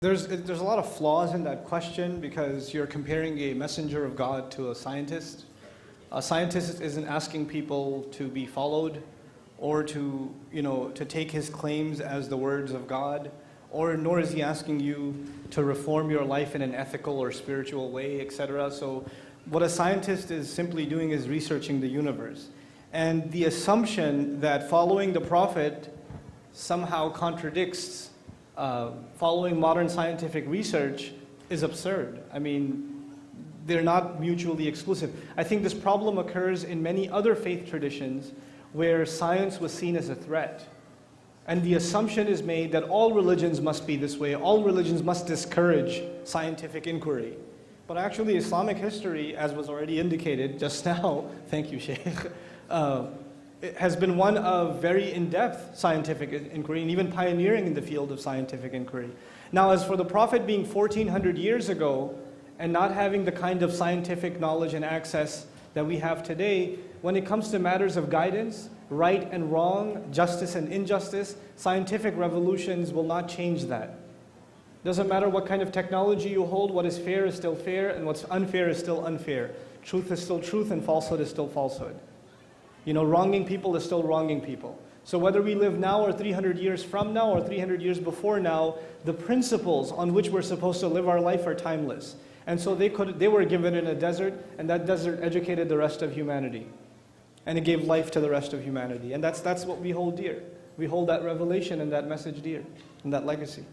There's a lot of flaws in that question because you're comparing a messenger of God to a scientist. A scientist isn't asking people to be followed or to take his claims as the words of God, or nor is he asking you to reform your life in an ethical or spiritual way, etc. So what a scientist is simply doing is researching the universe. And the assumption that following the Prophet somehow contradicts following modern scientific research is absurd. I mean, they're not mutually exclusive. I think this problem occurs in many other faith traditions where science was seen as a threat. And the assumption is made that all religions must be this way, all religions must discourage scientific inquiry. But actually Islamic history, as was already indicated just now, thank you Sheikh, it has been one of very in-depth scientific inquiry and even pioneering in the field of scientific inquiry. Now, as for the Prophet being 1400 years ago and not having the kind of scientific knowledge and access that we have today, when it comes to matters of guidance, right and wrong, justice and injustice, scientific revolutions will not change that. Doesn't matter what kind of technology you hold, what is fair is still fair and what's unfair is still unfair. Truth is still truth and falsehood is still falsehood. Wronging people is still wronging people. So whether we live now or 300 years from now or 300 years before now, the principles on which we're supposed to live our life are timeless. And so they were given in a desert, and that desert educated the rest of humanity. And it gave life to the rest of humanity. And that's what we hold dear. We hold that revelation and that message dear, and that legacy.